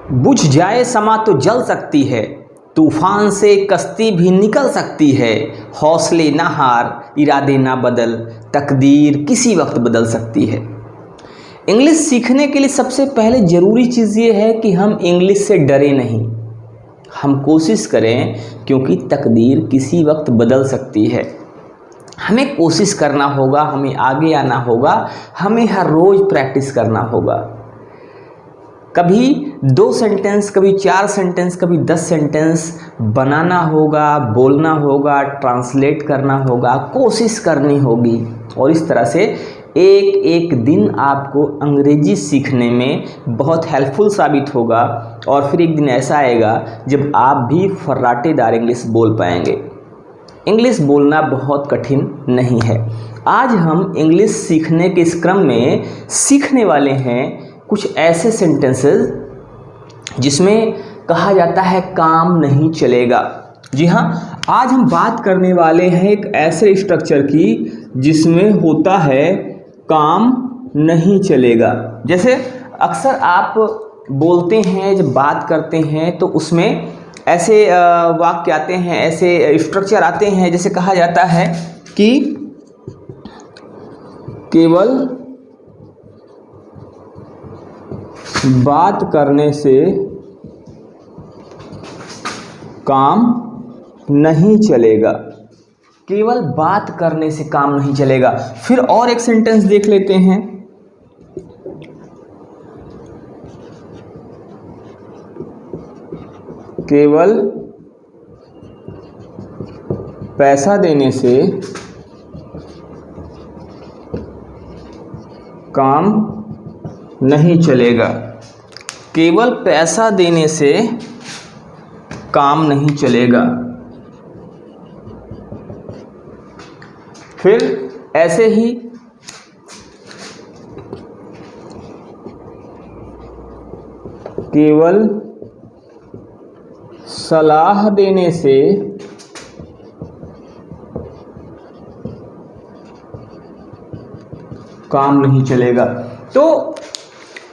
बुझ जाए समा तो जल सकती है, तूफान से कश्ती भी निकल सकती है। हौसले ना हार, इरादे ना बदल, तकदीर किसी वक्त बदल सकती है। इंग्लिश सीखने के लिए सबसे पहले ज़रूरी चीज़ ये है कि हम इंग्लिश से डरे नहीं, हम कोशिश करें, क्योंकि तकदीर किसी वक्त बदल सकती है। हमें कोशिश करना होगा, हमें आगे आना होगा, हमें हर रोज़ प्रैक्टिस करना होगा। कभी 2 सेंटेंस, कभी 4 सेंटेंस, कभी 10 सेंटेंस बनाना होगा, बोलना होगा, ट्रांसलेट करना होगा, कोशिश करनी होगी। और इस तरह से एक एक दिन आपको अंग्रेजी सीखने में बहुत हेल्पफुल साबित होगा। और फिर एक दिन ऐसा आएगा जब आप भी फर्राटेदार इंग्लिश बोल पाएंगे। इंग्लिश बोलना बहुत कठिन नहीं है। आज हम इंग्लिश सीखने के इस क्रम में सीखने वाले हैं कुछ ऐसे सेंटेंसेस जिसमें कहा जाता है काम नहीं चलेगा। जी हाँ, आज हम बात करने वाले हैं एक ऐसे स्ट्रक्चर की जिसमें होता है काम नहीं चलेगा। जैसे अक्सर आप बोलते हैं, जब बात करते हैं तो उसमें ऐसे वाक्य आते हैं, ऐसे स्ट्रक्चर आते हैं, जैसे कहा जाता है कि केवल बात करने से काम नहीं चलेगा। केवल बात करने से काम नहीं चलेगा। फिर और एक सेंटेंस देख लेते हैं। केवल पैसा देने से काम नहीं चलेगा। केवल पैसा देने से काम नहीं चलेगा। फिर ऐसे ही केवल सलाह देने से काम नहीं चलेगा। तो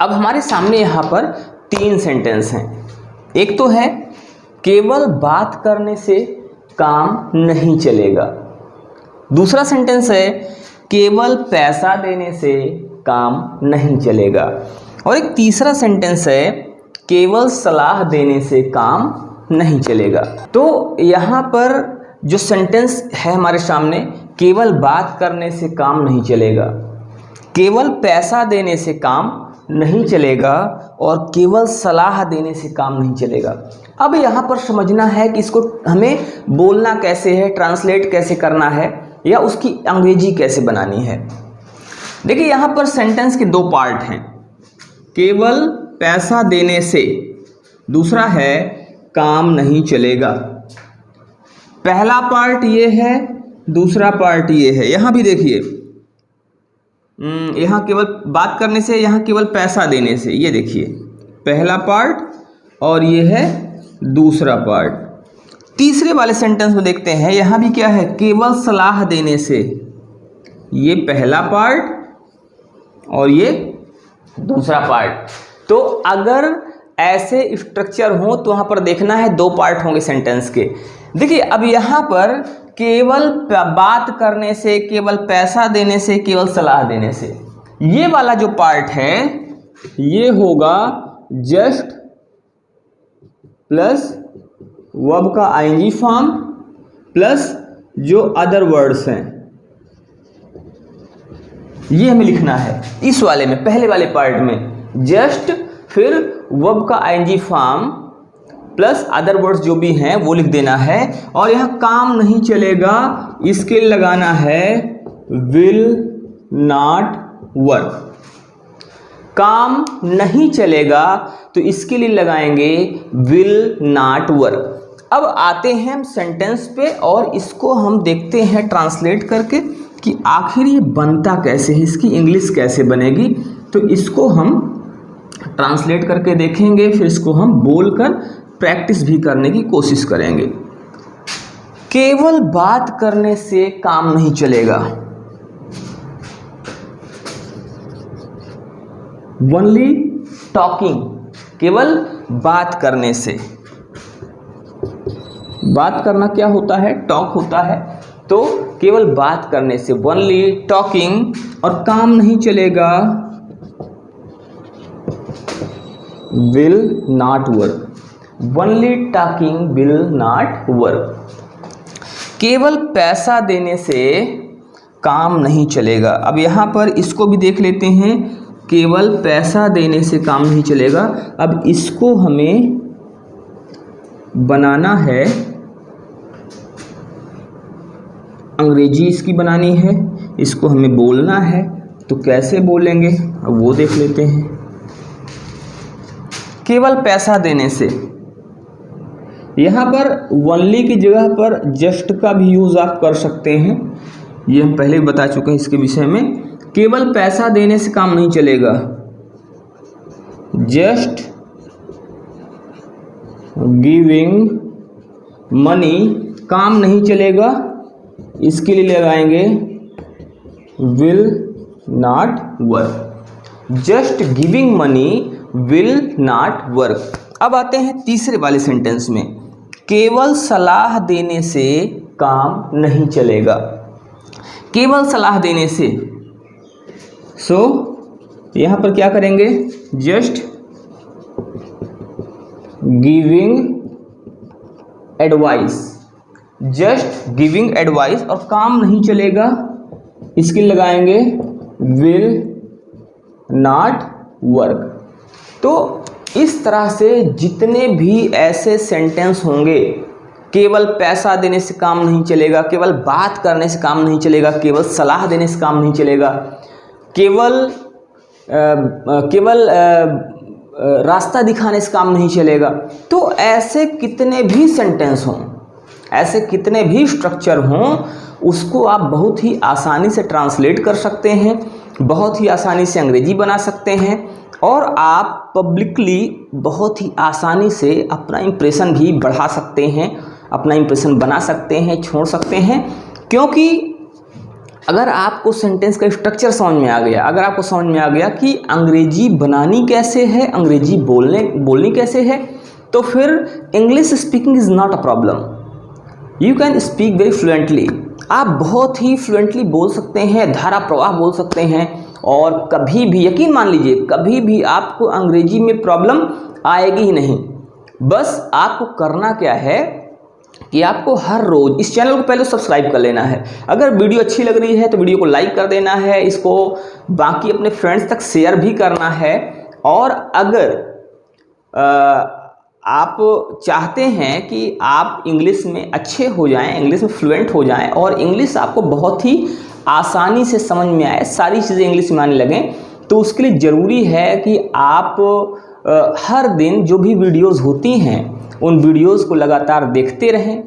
अब हमारे सामने यहाँ पर 3 सेंटेंस हैं। एक तो है केवल बात करने से काम नहीं चलेगा। दूसरा सेंटेंस है केवल पैसा देने से काम नहीं चलेगा। और एक तीसरा सेंटेंस है केवल सलाह देने से काम नहीं चलेगा। तो यहाँ पर जो सेंटेंस है हमारे सामने, केवल बात करने से काम नहीं चलेगा, केवल पैसा देने से काम नहीं चलेगा और केवल सलाह देने से काम नहीं चलेगा। अब यहाँ पर समझना है कि इसको हमें बोलना कैसे है, ट्रांसलेट कैसे करना है, या उसकी अंग्रेजी कैसे बनानी है। देखिए यहाँ पर सेंटेंस के 2 पार्ट हैं। केवल पैसा देने से, दूसरा है काम नहीं चलेगा। पहला पार्ट ये है, दूसरा पार्ट ये है। यहाँ भी देखिए, यहाँ केवल बात करने से, यहाँ केवल पैसा देने से, ये देखिए पहला पार्ट और ये है दूसरा पार्ट। तीसरे वाले सेंटेंस में देखते हैं, यहाँ भी क्या है, केवल सलाह देने से, ये पहला पार्ट और ये दूसरा पार्ट। तो अगर ऐसे स्ट्रक्चर हो तो वहाँ पर देखना है 2 पार्ट होंगे सेंटेंस के। देखिए अब यहाँ पर केवल बात करने से, केवल पैसा देने से, केवल सलाह देने से, ये वाला जो पार्ट है ये होगा जस्ट प्लस वर्ब का आईएनजी फॉर्म प्लस जो अदर वर्ड्स हैं, ये हमें लिखना है इस वाले में, पहले वाले पार्ट में। जस्ट फिर वर्ब का ING form plus other words जो भी हैं वो लिख देना है। और यहाँ काम नहीं चलेगा, इसके लिए लगाना है विल नॉट वर्क। काम नहीं चलेगा तो इसके लिए लगाएंगे विल नॉट वर्क। अब आते हैं हम सेंटेंस पे और इसको हम देखते हैं ट्रांसलेट करके कि आखिर ये बनता कैसे है, इसकी इंग्लिश कैसे बनेगी। तो इसको हम ट्रांसलेट करके देखेंगे, फिर इसको हम बोलकर प्रैक्टिस भी करने की कोशिश करेंगे। केवल बात करने से काम नहीं चलेगा। ओनली टॉकिंग, केवल बात करने से। बात करना क्या होता है? टॉक होता है। तो केवल बात करने से, ओनली टॉकिंग, और काम नहीं चलेगा, will not work. Only talking will not work. केवल पैसा देने से काम नहीं चलेगा। अब यहाँ पर इसको भी देख लेते हैं, केवल पैसा देने से काम नहीं चलेगा। अब इसको हमें बनाना है, अंग्रेजी इसकी बनानी है, इसको हमें बोलना है। तो कैसे बोलेंगे अब वो देख लेते हैं। केवल पैसा देने से, यहाँ पर ओनली की जगह पर जस्ट का भी यूज़ आप कर सकते हैं, ये हम पहले बता चुके हैं इसके विषय में। केवल पैसा देने से काम नहीं चलेगा, जस्ट गिविंग मनी काम नहीं चलेगा, इसके लिए लगाएंगे will not work. Just giving money will not work. अब आते हैं तीसरे वाले सेंटेंस में, केवल सलाह देने से काम नहीं चलेगा। केवल सलाह देने से, सो यहाँ पर क्या करेंगे, just giving advice. Just giving advice और काम नहीं चलेगा, इसके लगाएंगे विल नॉट वर्क। तो इस तरह से जितने भी ऐसे सेंटेंस होंगे, केवल पैसा देने से काम नहीं चलेगा, केवल बात करने से काम नहीं चलेगा, केवल सलाह देने से काम नहीं चलेगा, केवल रास्ता दिखाने से काम नहीं चलेगा, तो ऐसे कितने भी सेंटेंस हों, ऐसे कितने भी स्ट्रक्चर हों, उसको आप बहुत ही आसानी से ट्रांसलेट कर सकते हैं, बहुत ही आसानी से अंग्रेजी बना सकते हैं, और आप पब्लिकली बहुत ही आसानी से अपना इम्प्रेशन भी बढ़ा सकते हैं, अपना इम्प्रेशन बना सकते हैं, छोड़ सकते हैं। क्योंकि अगर आपको सेंटेंस का स्ट्रक्चर समझ में आ गया, अगर आपको समझ में आ गया कि अंग्रेजी बनानी कैसे है, अंग्रेजी बोलनी कैसे है, तो फिर English speaking is not a problem. You can speak very fluently. आप बहुत ही फ्लुएंटली बोल सकते हैं, धारा प्रवाह बोल सकते हैं, और कभी भी, यकीन मान लीजिए, कभी भी आपको अंग्रेजी में प्रॉब्लम आएगी ही नहीं। बस आपको करना क्या है कि आपको हर रोज़ इस चैनल को पहले सब्सक्राइब कर लेना है। अगर वीडियो अच्छी लग रही है तो वीडियो को लाइक कर देना है, इसको बाकी अपने फ्रेंड्स तक शेयर भी करना है। और अगर आप चाहते हैं कि आप इंग्लिश में अच्छे हो जाएं, इंग्लिश में फ्लुएंट हो जाएं, और इंग्लिश आपको बहुत ही आसानी से समझ में आए, सारी चीज़ें इंग्लिश में आने लगें, तो उसके लिए ज़रूरी है कि आप हर दिन जो भी वीडियोज़ होती हैं उन वीडियोज़ को लगातार देखते रहें।